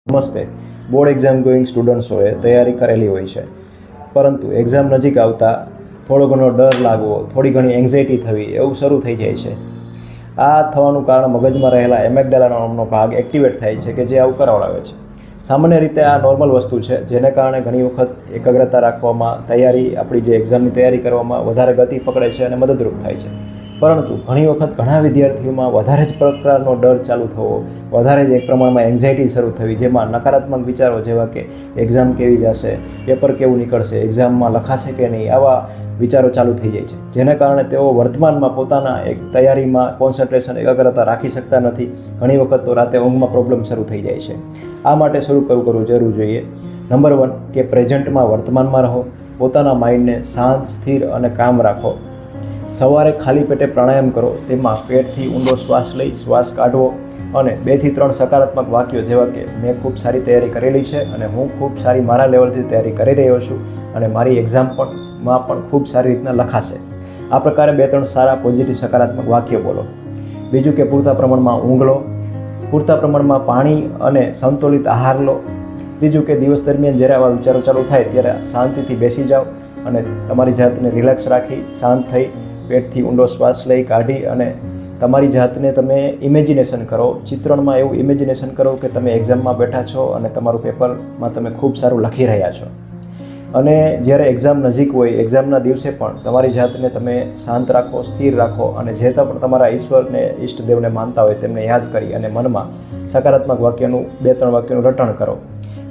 નમસ્તે. Board exam going સ્ટુડન્ટ્સોએ તૈયારી કરેલી હોય છે, પરંતુ એક્ઝામ નજીક આવતા થોડો ઘણો ડર લાગવો, થોડી ઘણી એન્ઝાયટી થવી એવું શરૂ થઈ જાય છે. આ થવાનું કારણ મગજમાં રહેલા એમેગડાલા નામનો ભાગ એક્ટિવેટ થાય છે કે જે આવું કરાવડાવે છે. સામાન્ય રીતે આ નોર્મલ વસ્તુ છે, જેને કારણે ઘણી વખત એકાગ્રતા રાખવામાં, આપણી જે એક્ઝામની તૈયારી કરવામાં વધારે ગતિ પકડે છે અને મદદરૂપ થાય છે. પરંતુ ઘણી વખત ઘણા વિદ્યાર્થીઓમાં વધારે જ પ્રકારનો ડર ચાલુ થવો, વધારે જ એક પ્રમાણમાં એન્ઝાયટી શરૂ થવી, જેમાં નકારાત્મક વિચારો જેવા કે એક્ઝામ કેવી જશે, પેપર કેવું નીકળશે, એક્ઝામમાં લખાશે કે નહીં, આવા વિચારો ચાલુ થઈ જાય છે. જેને કારણે તેઓ વર્તમાનમાં પોતાના એક તૈયારીમાં કોન્સન્ટ્રેશન, એકાગ્રતા રાખી શકતા નથી. ઘણી વખત તો રાતે ઊંઘમાં પ્રોબ્લેમ શરૂ થઈ જાય છે. આ માટે શરૂ કરવું જરૂર જોઈએ. નંબર 1 કે પ્રેઝન્ટમાં, વર્તમાનમાં રહો. પોતાના માઇન્ડને શાંત, સ્થિર અને કામ રાખો. સવારે ખાલી પેટે પ્રાણાયામ કરો, તેમાં પેટથી ઊંડો શ્વાસ લઈ શ્વાસ કાઢવો અને 2 થી 3 સકારાત્મક વાક્યો જેવા કે મેં ખૂબ સારી તૈયારી કરેલી છે અને હું ખૂબ સારી મારા લેવલથી તૈયારી કરી રહ્યો છું અને મારી એક્ઝામમાં પણ ખૂબ સારી રીતના લખાશે. આ પ્રકારે 2-3 સારા પોઝિટિવ સકારાત્મક વાક્યો બોલો. બીજું કે પૂરતા પ્રમાણમાં ઊંઘ લો, પૂરતા પ્રમાણમાં પાણી અને સંતુલિત આહાર લો. ત્રીજું કે દિવસ દરમિયાન જ્યારે આવા વિચારો ચાલુ થાય ત્યારે શાંતિથી બેસી જાઓ અને તમારી જાતને રિલેક્સ રાખી, શાંત થઈ, પેટથી ઊંડો શ્વાસ લઈ કાઢી અને તમારી જાતને તમે ઇમેજિનેશન કરો, ચિત્રણમાં એવું ઇમેજિનેશન કરો કે તમે એક્ઝામમાં બેઠા છો અને તમારું પેપરમાં તમે ખૂબ સારું લખી રહ્યા છો. અને જ્યારે એક્ઝામ નજીક હોય, એક્ઝામના દિવસે પણ તમારી જાતને તમે શાંત રાખો, સ્થિર રાખો અને જે પણ તમારા ઈશ્વરને, ઈષ્ટદેવને માનતા હોય તેમને યાદ કરી અને મનમાં સકારાત્મક વાક્યનું 2-3 વાક્યનું રટણ કરો.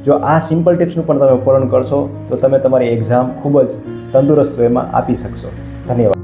જો આ સિમ્પલ ટિપ્સનું પણ તમે ફોલો કરશો તો તમે તમારી એક્ઝામ ખૂબ જ તંદુરસ્ત વેમાં આપી શકશો. ધન્યવાદ.